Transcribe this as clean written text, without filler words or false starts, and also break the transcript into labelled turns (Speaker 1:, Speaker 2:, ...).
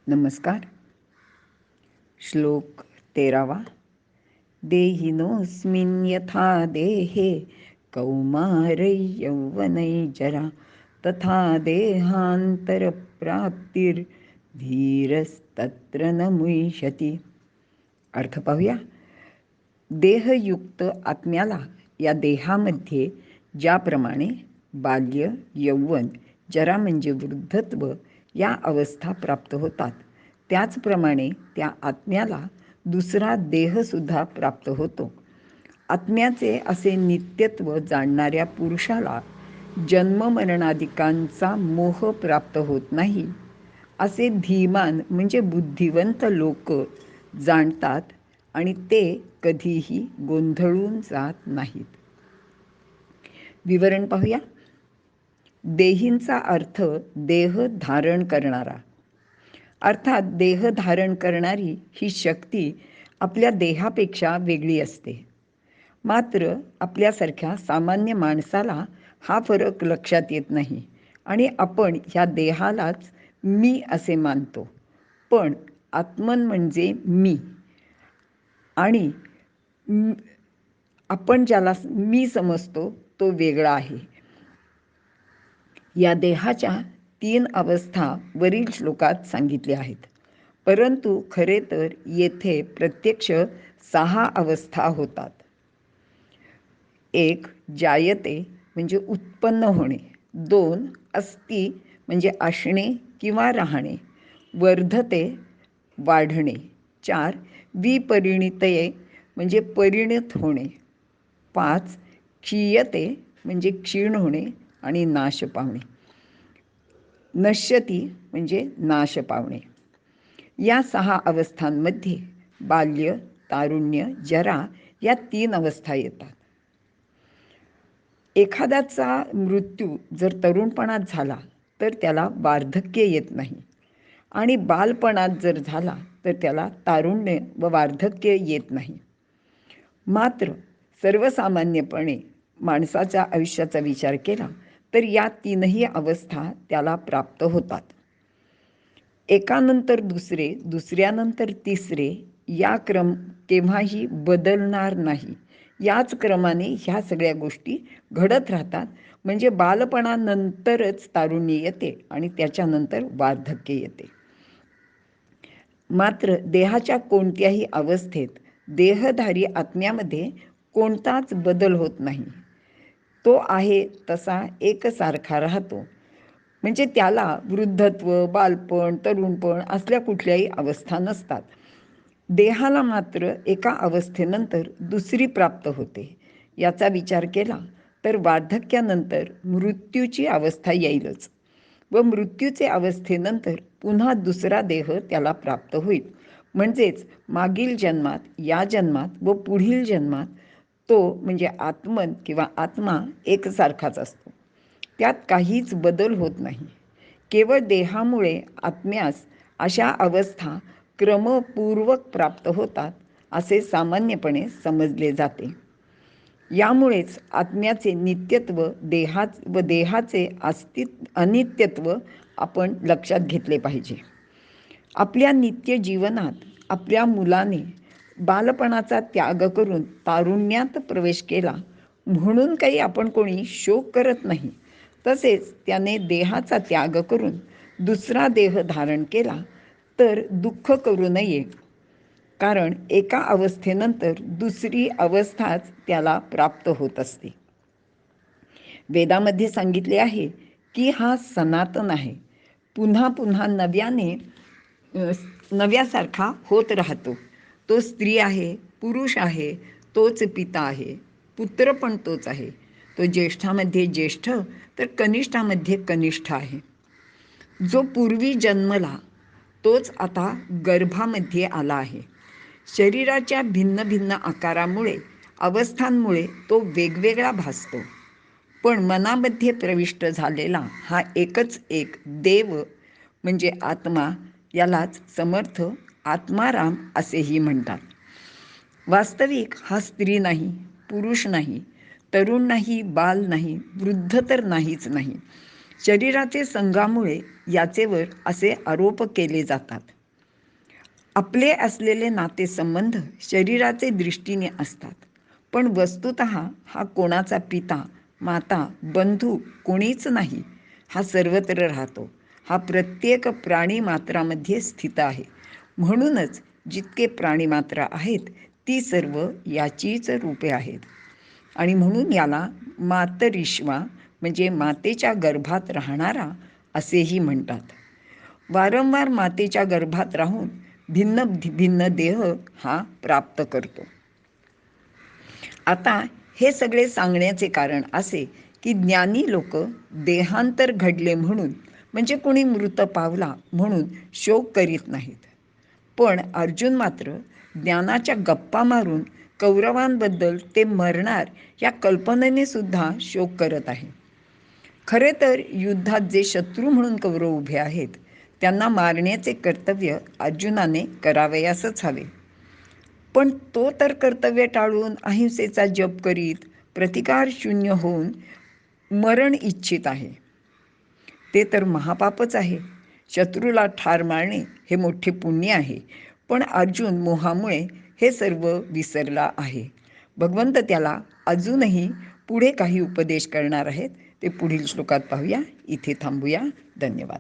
Speaker 1: नमस्कार. श्लोक 13वा. देहिनोऽस्मिन् यथा देहे कौमारै यौवनै जरा तथा देहांतरप्राप्तिर्धीरस्तत्र न मुह्यति. अर्थ पाहूया. देहयुक्त आत्म्याला या देहामध्ये ज्याप्रमाणे बाल्य, यौवन, जरा म्हणजे वृद्धत्व या अवस्था प्राप्त होतात, त्याचप्रमाणे त्या आत्म्याला दुसरा देहसुद्धा प्राप्त होतो. आत्म्याचे असे नित्यत्व जाणणाऱ्या पुरुषाला जन्ममरणादिकांचा मोह प्राप्त होत नाही, असे धीमान म्हणजे बुद्धिवंत लोक जाणतात आणि ते कधीही गोंधळून जात नाहीत. विवरण पाहूया. देहींचा अर्थ देह धारण करणारा, अर्थात देह धारण करणारी ही शक्ती आपल्या देहापेक्षा वेगळी असते. मात्र आपल्यासारख्या सामान्य माणसाला हा फरक लक्षात येत नाही आणि आपण ह्या देहालाच मी असे मानतो. पण आत्मन म्हणजे मी, आणि आपण ज्याला मी समजतो तो वेगळा आहे. या देहाच्या 3 अवस्था वरील श्लोकात सांगितल्या आहेत, परंतु खरे तर येथे प्रत्यक्ष 6 अवस्था होतात. 1. जायते म्हणजे उत्पन्न होणे. 2. अस्ति म्हणजे असणे किंवा राहणे. वर्धते वाढणे. 4. विपरिणितये म्हणजे परिणत होणे. 5. क्षीयते म्हणजे क्षीण होणे आणि नाश पावणे. नश्यती म्हणजे नाश पावणे. या 6 अवस्थांमध्ये बाल्य, तारुण्य, जरा या 3 अवस्था येतात. एखाद्याचा मृत्यू जर तरुणपणात झाला तर त्याला वार्धक्य येत नाही, आणि बालपणात जर झाला तर त्याला तारुण्य व वार्धक्य येत नाही. मात्र सर्वसामान्यपणे माणसाच्या आयुष्याचा विचार केला तर या 3ही अवस्था त्याला प्राप्त होतात. एकानंतर दुसरे, दुसऱ्यानंतर तिसरे, या क्रम केव्हाही बदलणार नाही. याच क्रमाने ह्या सगळ्या गोष्टी घडत राहतात. म्हणजे बालपणानंतरच तारुण्य येते आणि त्याच्यानंतर वार्धक्य येते. मात्र देहाच्या कोणत्याही अवस्थेत देहधारी आत्म्यामध्ये कोणताच बदल होत नाही. तो आहे तसा एकसारखा राहतो. म्हणजे त्याला वृद्धत्व, बालपण, तरुणपण असल्या कुठल्याही अवस्था नसतात. देहाला मात्र एका अवस्थेनंतर दुसरी प्राप्त होते. याचा विचार केला तर वार्धक्यानंतर मृत्यूची अवस्था येईलच, व मृत्यूचे अवस्थेनंतर पुन्हा दुसरा देह त्याला प्राप्त होईल. म्हणजेच मागील जन्मात, या जन्मात व पुढील जन्मात तो म्हणजे आत्मन किंवा आत्मा एकसारखाच असतो. त्यात काहीच बदल होत नाही. केवळ देहामुळे आत्म्यास अशा अवस्था क्रमपूर्वक प्राप्त होतात असे सामान्यपणे समजले जाते. यामुळेच आत्म्याचे नित्यत्व व देहाचे अनित्यत्व आपण लक्षात घेतले पाहिजे. आपल्या नित्य जीवनात आपल्या मुलाने बालपणाचा त्याग करून तारुण्यात प्रवेश केला म्हणून काही आपण कोणी शोक करत नाही. तसेच त्याने देहाचा त्याग करून दुसरा देह धारण केला तर दुःख करू नये, कारण एका अवस्थेनंतर दुसरी अवस्थाच त्याला प्राप्त होत असते. वेदामध्ये सांगितले आहे की हा सनातन आहे, पुन्हा पुन्हा नव्यासारखा होत राहतो. तो स्त्री आहे, पुरुष आहे, तोच पिता आहे, पुत्र पण तोच आहे. तो ज्येष्ठामध्ये ज्येष्ठ तर कनिष्ठामध्ये कनिष्ठ आहे. जो पूर्वी जन्मला तोच आता गर्भामध्ये आला आहे. शरीराच्या भिन्न भिन्न आकारामुळे, अवस्थांमुळे तो वेगवेगळा भासतो. पण मनामध्ये प्रविष्ट झालेला हा एकच एक देव म्हणजे आत्मा, यालाच समर्थ आत्माराम असेही म्हणतात. वास्तविक हा स्त्री नाही, पुरुष नाही, तरुण नाही, बाल नाही, वृद्ध तर नाहीच नाही. शरीराचे संघामुळे याचेवर असे आरोप केले जातात. आपले असलेले नातेसंबंध शरीराचे दृष्टीने असतात, पण वस्तुतः हा कोणाचा पिता, माता, बंधू कोणीच नाही. हा सर्वत्र राहतो. हा प्रत्येक प्राणीमात्रामध्ये स्थित आहे. म्हणूनच जितके प्राणीमात्रा आहेत ती सर्व याचीच रूपे आहेत. आणि म्हणून याला मातरिश्वा म्हणजे मातेच्या गर्भात राहणारा असेही म्हणतात. वारंवार मातेच्या गर्भात राहून भिन्न भिन्न देह हा प्राप्त करतो. आता हे सगळे सांगण्याचे कारण असे की ज्ञानी लोक देहांतर घडले म्हणून, म्हणजे कोणी मृत पावला म्हणून शोक करीत नाहीत. पण अर्जुन मात्र ज्ञानाच्या गप्पा मारून कौरवांबद्दल ते मरणार या कल्पनेने सुद्धा शोक करत आहे. खरे तर युद्धात जे शत्रू म्हणून कौरव उभे आहेत त्यांना मारण्याचे कर्तव्य अर्जुनाने करावयासच हवे. पण तो तर कर्तव्य टाळून अहिंसेचा जप करीत प्रतिकार शून्य होऊन मरण इच्छित आहे. ते तर महापापच आहे. शत्रूला ठार मारणे हे मोठे पुण्य आहे. पण अर्जुन मोहामुळे हे सर्व विसरला आहे. भगवंत त्याला अजूनही पुढे काही उपदेश करणार आहेत. ते पुढील श्लोकात पाहूया. इथे थांबूया. धन्यवाद.